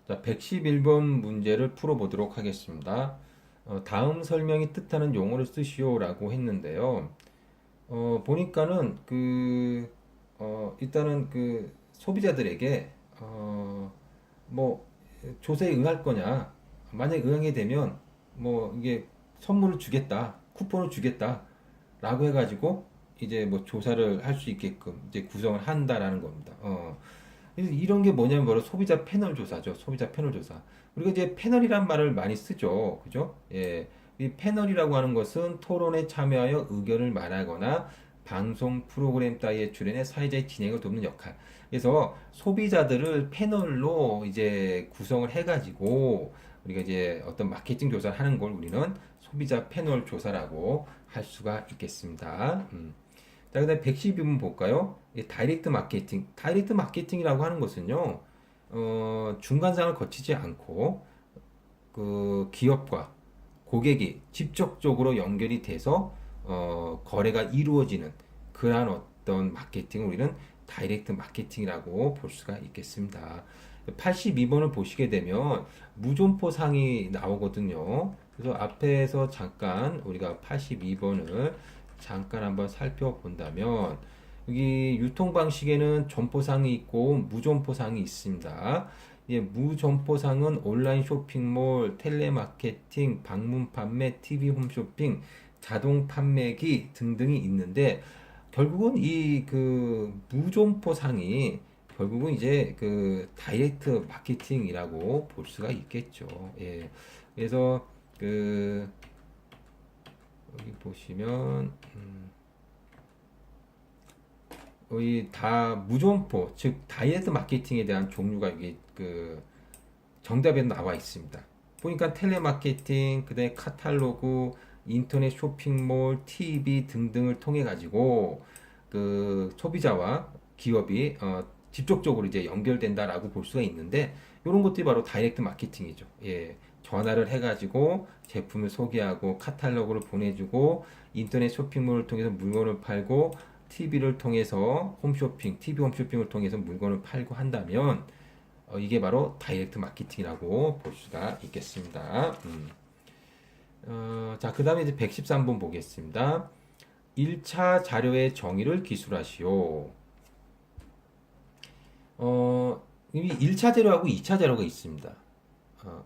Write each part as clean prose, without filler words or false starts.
자, 111번 문제를 풀어보도록 하겠습니다. 다음 설명이 뜻하는 용어를 쓰시오라고 했는데요. 보니까는 일단은 소비자들에게, 뭐, 조세에 응할 거냐. 만약에 응하게 되면, 이게 선물을 주겠다. 쿠폰을 주겠다. 라고 해가지고, 이제 뭐 조사를 할 수 있게끔 이제 구성을 한다라는 겁니다. 그래서 이런 게 뭐냐면 바로 소비자 패널 조사죠. 소비자 패널 조사. 우리가 이제 패널이란 말을 많이 쓰죠. 그죠? 예. 이 패널이라고 하는 것은 토론에 참여하여 의견을 말하거나 방송 프로그램 따위의 출연해 사회자의 진행을 돕는 역할. 그래서 소비자들을 패널로 이제 구성을 해가지고 우리가 이제 어떤 마케팅 조사를 하는 걸 우리는 소비자 패널 조사라고 할 수가 있겠습니다. 자, 그다음에 112번 볼까요? 다이렉트 마케팅. 다이렉트 마케팅이라고 하는 것은요, 중간상을 거치지 않고, 기업과 고객이 직접적으로 연결이 돼서, 거래가 이루어지는 그러한 어떤 마케팅을 우리는 다이렉트 마케팅이라고 볼 수가 있겠습니다. 82번을 보시게 되면 무점포 상이 나오거든요. 그래서 앞에서 잠깐 우리가 82번을 잠깐 한번 살펴본다면 여기 유통 방식에는 점포상이 있고 무점포상이 있습니다. 예, 무점포상은 온라인 쇼핑몰, 텔레마케팅, 방문 판매, TV 홈쇼핑, 자동 판매기 등등이 있는데 결국은 이 무점포상이 결국은 이제 다이렉트 마케팅이라고 볼 수가 있겠죠. 예. 그래서 여기 보시면 거의 다 무점포, 즉 다이렉트 마케팅에 대한 종류가 여기 정답에 나와 있습니다. 보니까 텔레마케팅, 그다음에 카탈로그, 인터넷 쇼핑몰, TV 등등을 통해 가지고 소비자와 기업이 직접적으로 이제 연결된다라고 볼 수가 있는데 이런 것들이 바로 다이렉트 마케팅이죠. 예. 전화를 해가지고 제품을 소개하고 카탈로그를 보내주고 인터넷 쇼핑몰을 통해서 물건을 팔고 TV를 통해서 홈쇼핑, TV 홈쇼핑을 통해서 물건을 팔고 한다면 이게 바로 다이렉트 마케팅이라고 볼 수가 있겠습니다. 자, 그 다음에 이제 113번 보겠습니다. 1차 자료의 정의를 기술하시오. 이미 1차 자료하고 2차 자료가 있습니다.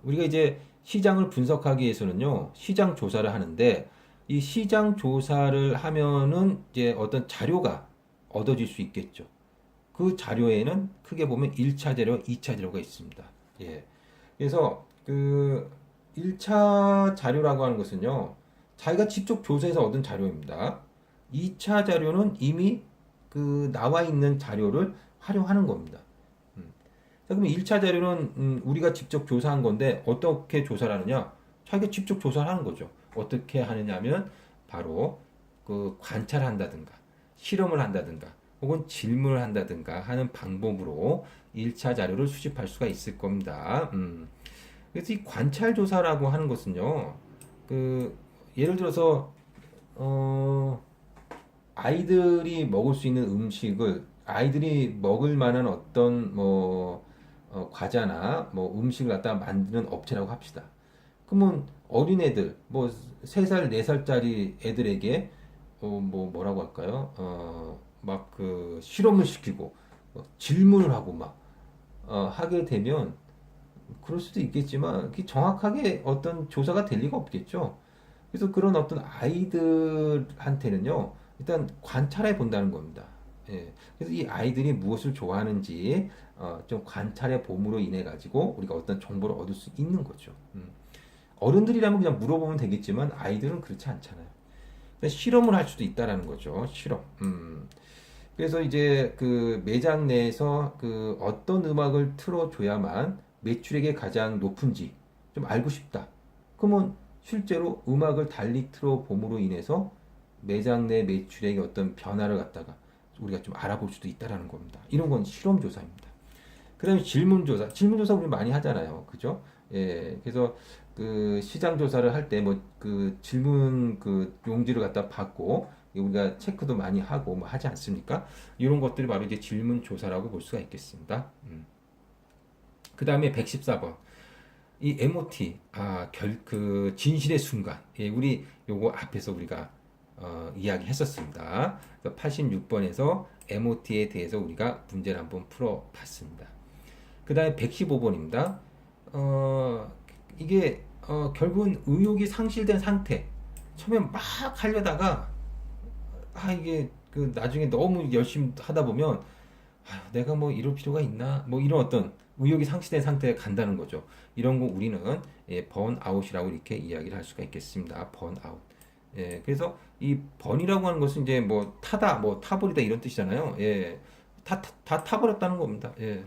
우리가 이제 시장을 분석하기 위해서는요, 시장 조사를 하는데, 이 시장 조사를 하면은 이제 어떤 자료가 얻어질 수 있겠죠. 그 자료에는 크게 보면 1차 자료, 2차 자료가 있습니다. 예. 그래서 1차 자료라고 하는 것은요, 자기가 직접 조사해서 얻은 자료입니다. 2차 자료는 이미 나와 있는 자료를 활용하는 겁니다. 자, 그러면 1차 자료는 우리가 직접 조사한 건데 어떻게 조사를 하느냐? 자기가 직접 조사를 하는 거죠. 어떻게 하느냐면 바로 관찰을 한다든가 실험을 한다든가 혹은 질문을 한다든가 하는 방법으로 1차 자료를 수집할 수가 있을 겁니다. 그래서 이 관찰 조사라고 하는 것은요. 예를 들어서 아이들이 먹을 수 있는 음식을 아이들이 먹을 만한 어떤 과자나 음식을 갖다 만드는 업체라고 합시다. 그러면 어린애들, 3살, 4살짜리 애들에게, 뭐라고 할까요? 실험을 시키고, 질문을 하고 하게 되면, 그럴 수도 있겠지만, 그게 정확하게 어떤 조사가 될 리가 없겠죠. 그래서 그런 어떤 아이들한테는요, 일단 관찰해 본다는 겁니다. 예. 그래서 이 아이들이 무엇을 좋아하는지 좀 관찰해 봄으로 인해 가지고 우리가 어떤 정보를 얻을 수 있는 거죠. 어른들이라면 그냥 물어보면 되겠지만 아이들은 그렇지 않잖아요. 실험을 할 수도 있다라는 거죠. 실험. 그래서 이제 매장 내에서 어떤 음악을 틀어줘야만 매출액이 가장 높은지 좀 알고 싶다. 그러면 실제로 음악을 달리 틀어봄으로 인해서 매장 내 매출액의 어떤 변화를 갖다가 우리가 좀 알아볼 수도 있다라는 겁니다. 이런 건 실험 조사입니다. 그 다음에 질문 조사. 질문 조사 우리 많이 하잖아요. 그죠? 예. 그래서 시장 조사를 할 때 질문 용지를 갖다 받고 우리가 체크도 많이 하고 하지 않습니까? 이런 것들이 바로 이제 질문 조사라고 볼 수가 있겠습니다. 그 다음에 114번. 이 MOT, 그 진실의 순간. 예, 우리 요거 앞에서 우리가 이야기 했었습니다. 86번에서 MOT에 대해서 우리가 문제를 한번 풀어봤습니다. 그 다음에 115번입니다. 이게 결국은 의욕이 상실된 상태. 처음에 막 하려다가 이게 그 나중에 너무 열심히 하다 보면 내가 뭐 이럴 필요가 있나? 뭐 이런 어떤 의욕이 상실된 상태에 간다는 거죠. 이런 거 우리는 번아웃이라고 이렇게 이야기를 할 수가 있겠습니다. 번아웃. 예, 그래서 이 번이라고 하는 것은 이제 뭐 타다, 뭐 타버리다 이런 뜻이잖아요. 예, 다 타버렸다는 겁니다. 예.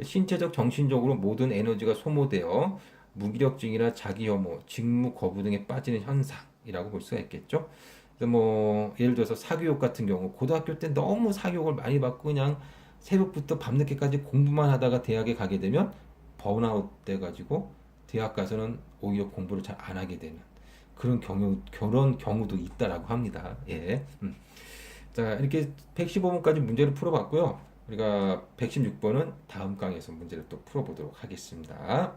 신체적, 정신적으로 모든 에너지가 소모되어 무기력증이나 자기 혐오, 직무 거부 등에 빠지는 현상이라고 볼 수가 있겠죠. 그래서 뭐 예를 들어서 사교육 같은 경우 고등학교 때 너무 사교육을 많이 받고 그냥 새벽부터 밤늦게까지 공부만 하다가 대학에 가게 되면 번아웃 돼가지고 대학 가서는 오히려 공부를 잘 안 하게 되는 그런 경우도 있다라고 합니다. 예. 자, 이렇게 115번까지 문제를 풀어봤고요. 우리가 116번은 다음 강에서 문제를 또 풀어보도록 하겠습니다.